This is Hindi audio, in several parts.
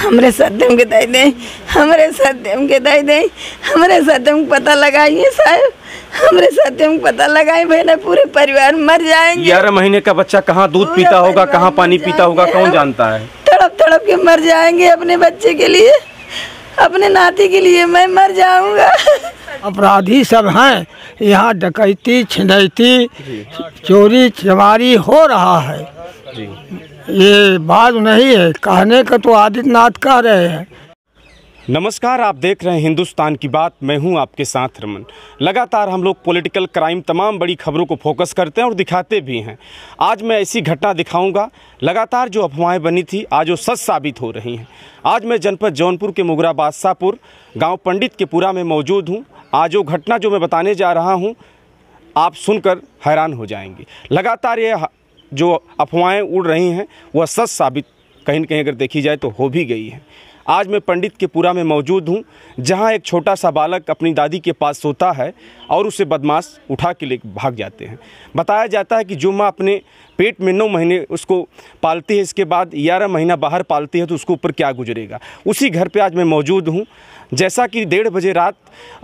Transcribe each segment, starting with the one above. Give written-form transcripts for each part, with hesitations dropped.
हमरे सत्यम के दे दें, हमरे सत्यम के दे दें, हमरे सत्यम पता लगाइए साहब, हमरे सत्यम पता लगाए भाई, पूरे परिवार मर जाएंगे। 11 महीने का बच्चा कहाँ दूध पीता होगा, कहाँ पानी पीता होगा, कौन जानता है। तड़प तड़प के मर जाएंगे अपने बच्चे के लिए, अपने नाती के लिए मैं मर जाऊंगा। अपराधी सब हैं यहाँ, डकैती छिनैती चोरी चमारी हो रहा है जी। ये बात नहीं है कहने का, तो आदित्यनाथ कह रहे हैं। नमस्कार, आप देख रहे हैं हिंदुस्तान की बात, मैं हूं आपके साथ रमन। लगातार हम लोग पॉलिटिकल क्राइम तमाम बड़ी खबरों को फोकस करते हैं और दिखाते भी हैं। आज मैं ऐसी घटना दिखाऊंगा, लगातार जो अफवाहें बनी थी आज वो सच साबित हो रही हैं। आज मैं जनपद जौनपुर के मुगरा बादशाहपुर गांव पंडित के पुरा में मौजूद हूं। आज वो घटना जो मैं बताने जा रहा हूं आप सुनकर हैरान हो जाएंगे। लगातार ये जो अफवाहें उड़ रही हैं वह सच साबित कहीं न कहीं अगर देखी जाए तो हो भी गई है। आज मैं पंडित के पुरा में मौजूद हूं, जहां एक छोटा सा बालक अपनी दादी के पास सोता है और उसे बदमाश उठा के ले भाग जाते हैं। बताया जाता है कि जो माँ अपने पेट में 9 महीने उसको पालती है, इसके बाद 11 महीना बाहर पालती है, तो उसके ऊपर क्या गुजरेगा। उसी घर पे आज मैं मौजूद हूँ। जैसा कि 1:30 बजे रात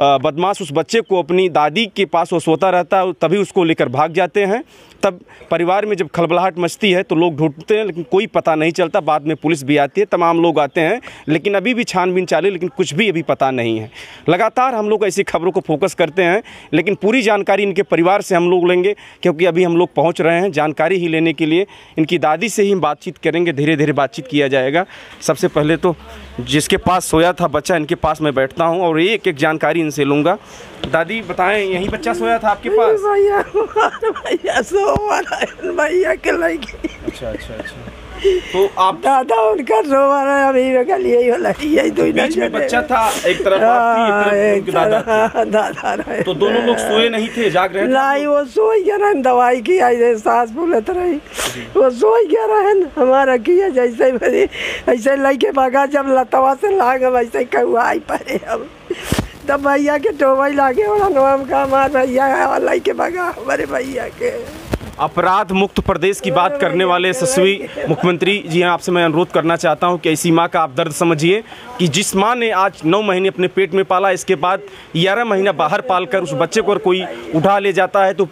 बदमाश उस बच्चे को अपनी दादी के पास वो सोता रहता है, तभी उसको लेकर भाग जाते हैं। तब परिवार में जब खलबलाहट मचती है तो लोग ढूंढते हैं, लेकिन कोई पता नहीं चलता। बाद में पुलिस भी आती है, तमाम लोग आते हैं, लेकिन अभी भी छानबीन चालू, लेकिन कुछ भी अभी पता नहीं है। लगातार हम लोग ऐसी खबरों को फोकस करते हैं, लेकिन पूरी जानकारी इनके परिवार से हम लोग लेंगे, क्योंकि अभी हम लोग पहुँच रहे हैं जानकारी ही लेने के लिए। इनकी दादी से ही हम बातचीत करेंगे, धीरे धीरे बातचीत किया जाएगा। सबसे पहले तो जिसके पास सोया था बच्चा, इनके पास मैं बैठता हूँ और एक एक जानकारी इनसे लूँगा। दादी बताएं, यहीं बच्चा सोया था आपके पास? भैया भैया के लड़की। अच्छा अच्छा अच्छा। तो आप दादा उनका सोवा रहा, अभी का यही वाला यही दो बीच में बच्चा था, एक तरफ आप थी, एक तरफ दादा रहे। तो दोनों लोग सोए नहीं थे, जाग रहे थे? नहीं, वो सोई गया ना, दवाई की आई सांस फूलत रही, वो सोई गया रहे न। हमारा किया जैसे भरी ऐसे लड़के भागा, जब लतवा से लाग वैसे कहुआ आई पड़े। अब तब भैया के टोवाई लागे और नाम का हमारे भैया लड़के भागा हमारे भैया के। अपराध मुक्त प्रदेश की बात करने वाले यशस्वी मुख्यमंत्री जी हैं, आपसे मैं अनुरोध करना चाहता हूं कि ऐसी मां का आप दर्द समझिए कि जिस मां ने आज 9 महीने अपने पेट में पाला, इसके बाद 11 महीना बाहर पालकर उस बच्चे को अगर कोई उठा ले जाता है तो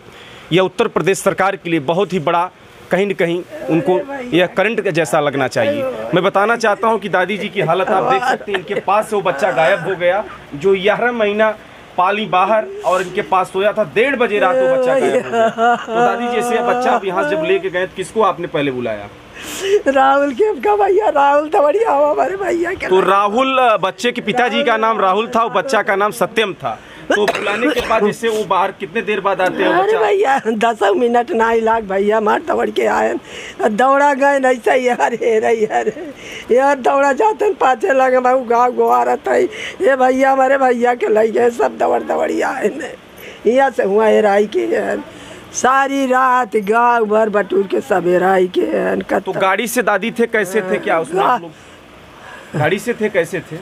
यह उत्तर प्रदेश सरकार के लिए बहुत ही बड़ा, कहीं न कहीं उनको यह करंट जैसा लगना चाहिए। मैं बताना चाहता हूँ कि दादी जी की हालत आप देख सकते हैं। इनके पास से वो बच्चा गायब हो गया जो 11 महीना पाली बाहर, और इनके पास सोया था। 1:30 बजे रात वो बच्चा गायब हो गया। तो दादी जैसे बच्चा आप यहाँ जब लेके गए, किसको आपने पहले बुलाया? राहुल के भैया, राहुल था बढ़िया हमारे भैया के। तो राहुल, बच्चे के पिताजी का नाम राहुल था, बच्चा का नाम सत्यम था। तो बुलाने के बाद जैसे वो बाहर कितने देर बाद आते हैं? अरे भैया 10 मिनट नहीं लाग भैया, मार दौड़ के आए, दौड़ा गए नहीं सही। अरे रही अरे यार दौड़ा जाते पाछे लगे बहु गाँव गुआरत है। ये भैया हमारे भैया के लग गए, सब दौड़ी आए यहाँ से हुआ हेराई के सारी रात गाँव भर बटूर के सब हेराई के। तो गाड़ी से दादी थे, कैसे थे, क्या उसमें आप लोग गाड़ी से थे, कैसे थे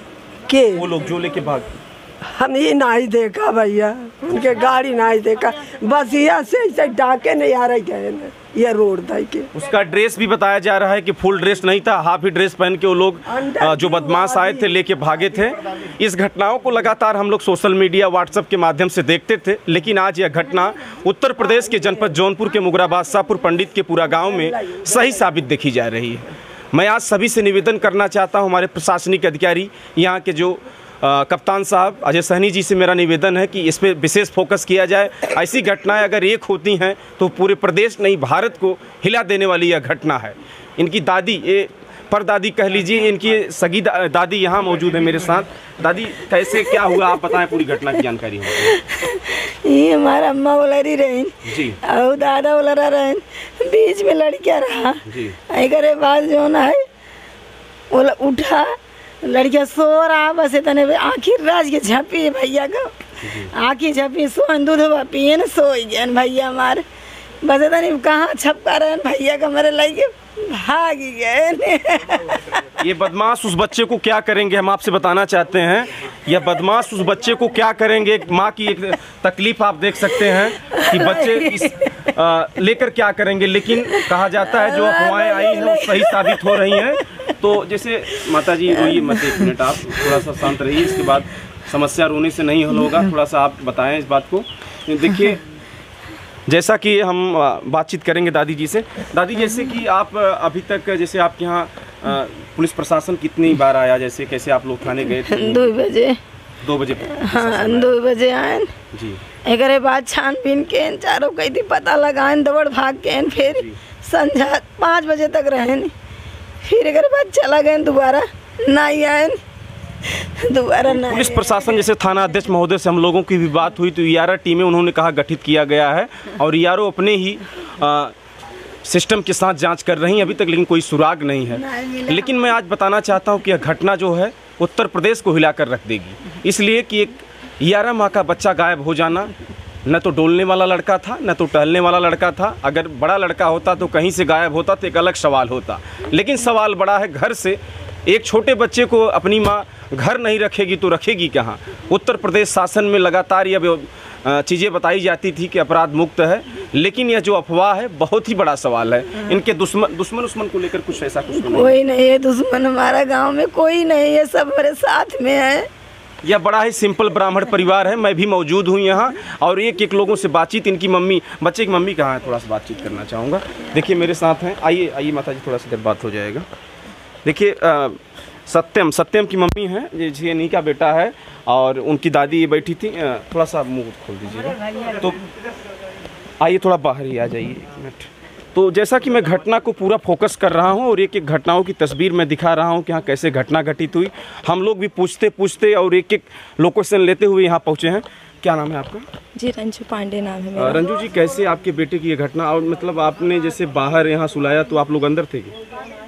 के वो लोग जो लेके भाग? हम ये नहीं देखा भैया, उनके गाड़ी नहीं देखा, बस यहाँ से ऐसे डाके नहीं आ रहे गए ये रोड था के। उसका ड्रेस भी बताया जा रहा है कि फुल ड्रेस नहीं था, हाफ ही ड्रेस पहन के वो लोग जो बदमाश आए थे लेके भागे थे। इस घटनाओं को लगातार हम लोग सोशल मीडिया व्हाट्सएप के माध्यम से देखते थे, लेकिन आज यह घटना उत्तर प्रदेश के जनपद जौनपुर के मुगरा बादशाहपुर पंडित के पुरा गाँव में सही साबित देखी जा रही है। मैं आज सभी से निवेदन करना चाहता हूँ, हमारे प्रशासनिक अधिकारी यहाँ के जो कप्तान साहब अजय सहनी जी से मेरा निवेदन है कि इस पर विशेष फोकस किया जाए। ऐसी घटनाएं अगर एक होती हैं तो पूरे प्रदेश नहीं भारत को हिला देने वाली यह घटना है। इनकी दादी, ये परदादी कह लीजिए, इनकी सगी दादी यहाँ मौजूद है मेरे साथ। दादी कैसे क्या हुआ आप बताएं, पूरी घटना की जानकारी हो। ये हमारा अम्मा बोला रही जी और दादा बोला रहे, बीच में लड़कियाँ रहा जी। बाद जो ना है बोला उठा, लड़कियाँ सो रहा, बस इतने आखिर राज के झपी भैया का आखिर झपी, सो दूध पिए न सो गया भैया हमारे, बस इतने कहाँ छपका रहे भैया का मेरे लगे भाग गए। ये बदमाश उस बच्चे को क्या करेंगे हम आपसे बताना चाहते हैं। यह बदमाश उस बच्चे को क्या करेंगे, माँ की एक तकलीफ आप देख सकते हैं कि बच्चे इस लेकर क्या करेंगे। लेकिन कहा जाता है जो अफवाहें आई हैं वो सही साबित हो रही हैं। तो जैसे माता जी रोइए मत, एक मिनट आप थोड़ा सा शांत रहिए, इसके बाद समस्या रोने से नहीं हल होगा, थोड़ा सा आप बताएं इस बात को। देखिए जैसा कि हम बातचीत करेंगे दादी जी से। दादी जैसे कि आप अभी तक जैसे आपके यहाँ पुलिस प्रशासन कितनी बार आया, जैसे कैसे आप लोग थाने गए थे? 2 बजे। 2 बजे? हाँ 2 बजे आए जी। एक बाद छानबीन के चारों कई थी पता लगाए, दौड़ भाग के फिर संझा 5 बजे तक रहे, फिर एक बाद चला गए, दोबारा नहीं आए, दोबारा नहीं। पुलिस प्रशासन जैसे थाना अध्यक्ष महोदय से हम लोगों की भी बात हुई तो ERO टीमें उन्होंने कहा गठित किया गया है और ERO अपने ही सिस्टम के साथ जांच कर रही हैं अभी तक, लेकिन कोई सुराग नहीं है। लेकिन मैं आज बताना चाहता हूं कि यह घटना जो है उत्तर प्रदेश को हिलाकर रख देगी, इसलिए कि एक 11 माह का बच्चा गायब हो जाना, न तो डोलने वाला लड़का था न तो टहलने वाला लड़का था। अगर बड़ा लड़का होता तो कहीं से गायब होता तो एक अलग सवाल होता, लेकिन सवाल बड़ा है घर से। एक छोटे बच्चे को अपनी माँ घर नहीं रखेगी तो रखेगी कहाँ? उत्तर प्रदेश शासन में लगातार यह चीज़ें बताई जाती थी कि अपराध मुक्त है, लेकिन यह जो अफवाह है बहुत ही बड़ा सवाल है। इनके दुश्मन को लेकर कुछ ऐसा कुछ कोई नहीं है दुश्मन, हमारा गांव में कोई नहीं है, सब हमारे साथ में है। यह बड़ा ही सिंपल ब्राह्मण परिवार है, मैं भी मौजूद हूँ यहाँ और एक लोगों से बातचीत, इनकी मम्मी, बच्चे की मम्मी कहाँ है, थोड़ा सा बातचीत करना चाहूँगा। देखिए मेरे साथ हैं, आइए माता जी, थोड़ा सा देर बात हो जाएगा। देखिए सत्यम की मम्मी है, ये इन्हीं का बेटा है और उनकी दादी ये बैठी थी। थोड़ा सा मुंह खोल दीजिएगा, तो आइए थोड़ा बाहर ही आ जाइए 1 मिनट। तो जैसा कि मैं घटना को पूरा फोकस कर रहा हूं और एक घटनाओं की तस्वीर मैं दिखा रहा हूं कि यहाँ कैसे घटना घटित हुई। हम लोग भी पूछते और एक लोकेशन लेते हुए यहाँ पहुँचे हैं। क्या नाम है आपका? जी रंजू पांडे नाम है मेरा। रंजू जी, कैसे आपके बेटे की ये घटना, और मतलब आपने जैसे बाहर यहाँ सुलाया तो आप लोग अंदर थे?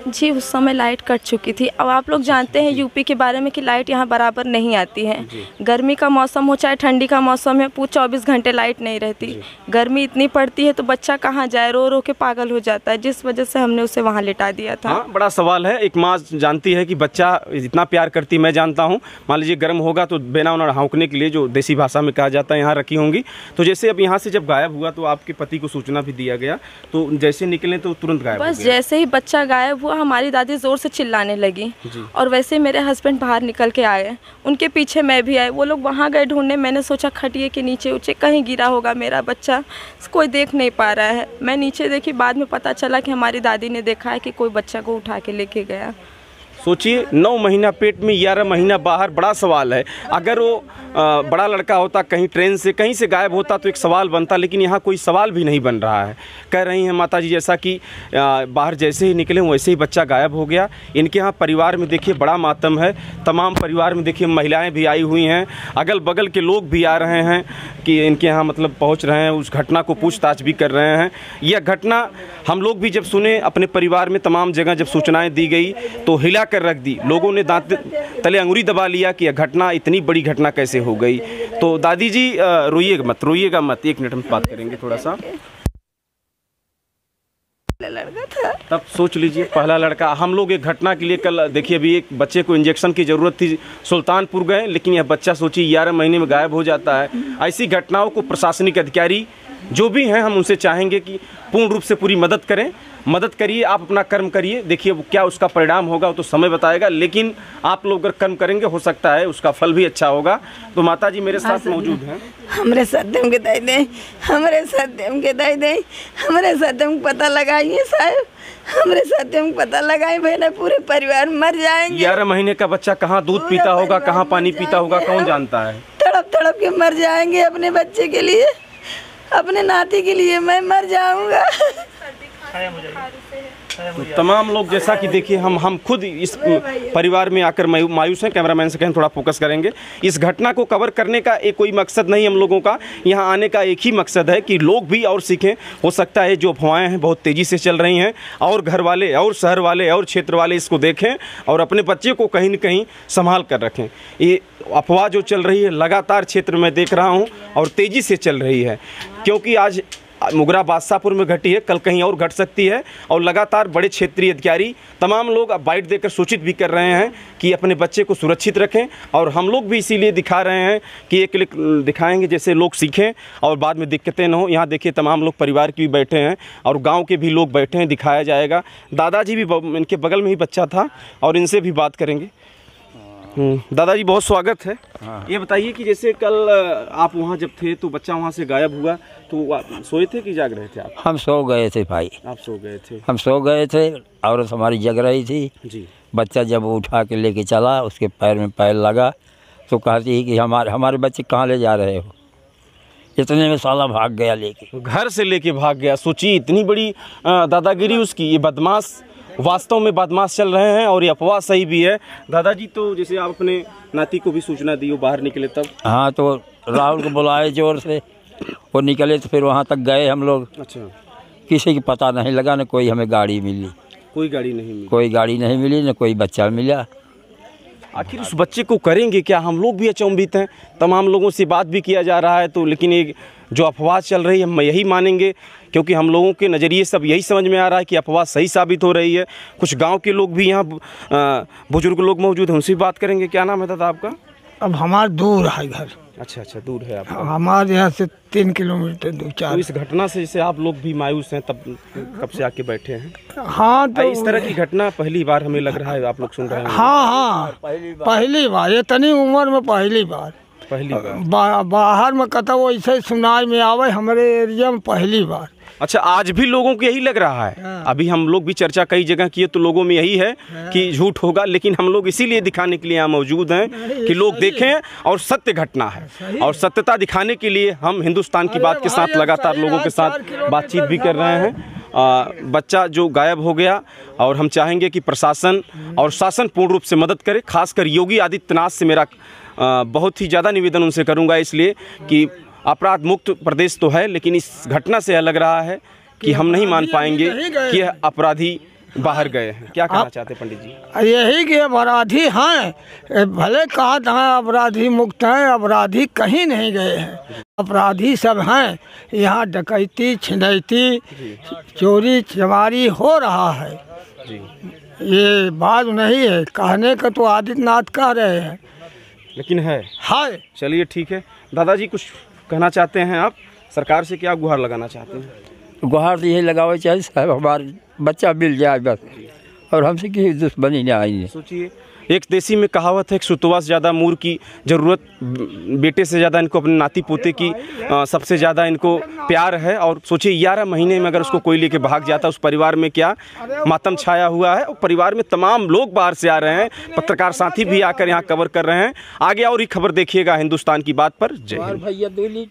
जी उस समय लाइट कट चुकी थी। अब आप लोग जानते हैं यूपी के बारे में कि लाइट यहाँ बराबर नहीं आती है। गर्मी का मौसम हो चाहे ठंडी का मौसम है, पूरे 24 घंटे लाइट नहीं रहती। गर्मी इतनी पड़ती है तो बच्चा कहाँ जाए, रो रो के पागल हो जाता है, जिस वजह से हमने उसे वहाँ लिटा दिया था। हाँ, बड़ा सवाल है। एक माँ जानती है कि बच्चा इतना प्यार करती, मैं जानता हूँ। मान लीजिए गर्म होगा तो बेना उना हाँकने के लिए, जो देसी भाषा में कहा जाता है, यहाँ रखी होंगी। तो जैसे अब यहाँ से जब गायब हुआ तो आपके पति को सूचना भी दिया गया, तो जैसे निकले तो तुरंत गायब हो गया। बस जैसे ही बच्चा गायब हुआ हमारी दादी जोर से चिल्लाने लगी और वैसे मेरे हस्बैंड बाहर निकल के आए, उनके पीछे मैं भी आई। वो लोग वहाँ गए ढूंढने, मैंने सोचा खटिए के नीचे ऊंचे कहीं गिरा होगा मेरा बच्चा, कोई देख नहीं पा रहा है। मैं नीचे देखी, बाद में पता चला कि हमारी दादी ने देखा है कि कोई बच्चा को उठा के लेके गया। सोचिए 9 महीना पेट में, 11 महीना बाहर, बड़ा सवाल है। अगर वो बड़ा लड़का होता, कहीं ट्रेन से कहीं से गायब होता तो एक सवाल बनता, लेकिन यहाँ कोई सवाल भी नहीं बन रहा है। कह रही हैं माता जी जैसा कि बाहर जैसे ही निकले वैसे ही बच्चा गायब हो गया। इनके यहाँ परिवार में देखिए बड़ा मातम है, तमाम परिवार में देखिए महिलाएं भी आई हुई हैं, अगल बगल के लोग भी आ रहे हैं कि इनके यहाँ मतलब पहुँच रहे हैं, उस घटना को पूछताछ भी कर रहे हैं। यह घटना हम लोग भी जब सुने, अपने परिवार में तमाम जगह जब सूचनाएँ दी गई तो हिला कर रख दी। लोगों ने दांत तले अंगुली दबा लिया कि यह घटना, इतनी बड़ी घटना कैसे हो गई। तो दादी जी रोइएगा मत, 1 मिनट में बात करेंगे थोड़ा सा। लड़का था, तब सोच लीजिए पहला लड़का। हम लोग एक घटना के लिए कल देखिए, अभी एक बच्चे को इंजेक्शन की ज़रूरत थी, सुल्तानपुर गए, लेकिन यह बच्चा सोचिए 11 महीने में गायब हो जाता है। ऐसी घटनाओं को प्रशासनिक अधिकारी जो भी हैं, हम उनसे चाहेंगे कि पूर्ण रूप से पूरी मदद करें। मदद करिए, आप अपना कर्म करिए, देखिए क्या उसका परिणाम होगा वो तो समय बताएगा, लेकिन आप लोग अगर कर्म करेंगे हो सकता है उसका फल भी अच्छा होगा। तो माता जी मेरे साथ मौजूद हैं। हमरे सत्यम के दाई दे, हमरे सत्यम के दाई दे, हमरे सत्यम को पता लगाइए साहब, हमरे सत्यम को पता लगाए, भाई पूरे परिवार मर जाएंगे। 11 महीने का बच्चा कहाँ दूध पीता होगा, कहाँ पानी पीता होगा, कौन जानता है। तड़प तड़प के मर जाएंगे अपने बच्चे के लिए, अपने नाती के लिए मैं मर जाऊंगा। तो तमाम लोग जैसा कि देखिए, हम खुद इस परिवार में आकर मायूस हैं। कैमरामैन से कहें थोड़ा फोकस करेंगे। इस घटना को कवर करने का एक कोई मकसद नहीं हम लोगों का, यहाँ आने का एक ही मकसद है कि लोग भी और सीखें। हो सकता है जो अफवाहें हैं बहुत तेज़ी से चल रही हैं, और घर वाले और शहर वाले और क्षेत्र वाले इसको देखें और अपने बच्चे को कहीं न कहीं संभाल कर रखें। ये अफवाह जो चल रही है लगातार क्षेत्र में देख रहा हूँ और तेज़ी से चल रही है, क्योंकि आज मुगरा बादशाहपुर में घटी है, कल कहीं और घट सकती है। और लगातार बड़े क्षेत्रीय अधिकारी तमाम लोग अब बाइट देकर सूचित भी कर रहे हैं कि अपने बच्चे को सुरक्षित रखें। और हम लोग भी इसीलिए दिखा रहे हैं कि एक क्लिक दिखाएंगे जैसे लोग सीखें और बाद में दिक्कतें न हो। यहाँ देखिए तमाम लोग परिवार के भी बैठे हैं और गाँव के भी लोग बैठे हैं, दिखाया जाएगा। दादाजी भी इनके बगल में ही बच्चा था और इनसे भी बात करेंगे। दादाजी बहुत स्वागत है। ये बताइए कि जैसे कल आप वहाँ जब थे तो बच्चा वहाँ से गायब हुआ, तो आप सोए थे कि जाग रहे थे? आप हम सो गए थे भाई। आप सो गए थे? हम सो गए थे, औरत हमारी जग रही थी जी। बच्चा जब उठा के लेके चला, उसके पैर में पैर लगा तो कहती है कि हमारे बच्चे कहाँ ले जा रहे हो। इतने में साला भाग गया, लेके घर से लेके भाग गया। सोचिए इतनी बड़ी दादागिरी उसकी। ये बदमाश वास्तव में बदमाश चल रहे हैं और ये अफवाह सही भी है। दादाजी तो जैसे आप अपने नाती को भी सूचना दी, वो बाहर निकले तब? हाँ, तो राहुल को बुलाए जोर से, वो निकले तो फिर वहाँ तक गए हम लोग। अच्छा। किसी की पता नहीं लगा, न कोई हमें गाड़ी मिली। कोई गाड़ी नहीं मिली? कोई गाड़ी नहीं मिली, न कोई बच्चा मिला। आखिर उस बच्चे को करेंगे क्या? हम लोग भी अचंभित हैं। तमाम लोगों से बात भी किया जा रहा है तो, लेकिन ये जो अफवाह चल रही है हम यही मानेंगे, क्योंकि हम लोगों के नज़रिए सब यही समझ में आ रहा है कि अफवाह सही साबित हो रही है। कुछ गांव के लोग भी यहाँ बुजुर्ग लोग मौजूद हैं, उनसे बात करेंगे। क्या नाम है दादा आपका? अब हमारा दूर है घर। अच्छा, दूर है आपका। हमारे यहाँ से 3 किलोमीटर दूर, 4। तो इस घटना से जैसे आप लोग भी मायूस हैं, तब कब से आके बैठे हैं? हाँ, तो इस तरह की घटना पहली बार हमें लग रहा है आप लोग सुन रहे हैं। हाँ, पहली बार, इतनी उम्र में पहली बार। बाहर में कतौ वैसे सुनाई में आवे, हमारे एरिया में पहली बार। अच्छा, आज भी लोगों को यही लग रहा है? हाँ। अभी हम लोग भी चर्चा कई जगह किए तो लोगों में यही है कि झूठ होगा, लेकिन हम लोग इसीलिए दिखाने के लिए यहाँ मौजूद हैं कि लोग देखें और सत्य घटना है। और सत्यता दिखाने के लिए हम हिंदुस्तान की बात के साथ लगातार लोगों के साथ बातचीत भी कर रहे हैं। बच्चा जो गायब हो गया, और हम चाहेंगे कि प्रशासन और शासन पूर्ण रूप से मदद करे। खासकर योगी आदित्यनाथ से मेरा बहुत ही ज़्यादा निवेदन उनसे करूँगा, इसलिए कि अपराध मुक्त प्रदेश तो है, लेकिन इस घटना से लग रहा है कि हम नहीं मान पाएंगे कि अपराधी बाहर गए हैं। क्या कहना चाहते हैं पंडित जी? यही कि अपराधी हैं, भले कहा था अपराधी मुक्त हैं, अपराधी कहीं नहीं गए हैं। अपराधी सब हैं। यहाँ डकैती, छिनैती, चोरी चमारी हो रहा है जी। ये बात नहीं है कहने का, तो आदित्यनाथ कह रहे हैं, लेकिन है। हाय, चलिए ठीक है। दादाजी कुछ कहना चाहते हैं आप? सरकार से क्या गुहार लगाना चाहते हैं? गुहार तो यही लगावे चाहिए साहब, हमारा बच्चा मिल जाए बस, और हमसे किसी दुश्मनी नहीं आई। सोचिए, एक देसी में कहावत है कि सुतवा से ज़्यादा मूर की ज़रूरत, बेटे से ज़्यादा इनको अपने नाती पोते की सबसे ज़्यादा इनको प्यार है। और सोचिए 11 महीने में अगर उसको कोई लेके भाग जाता, उस परिवार में क्या मातम छाया हुआ है। और परिवार में तमाम लोग बाहर से आ रहे हैं, पत्रकार साथी भी आकर यहाँ कवर कर रहे हैं। आगे और ही खबर देखिएगा हिंदुस्तान की बात पर। जय हिंद।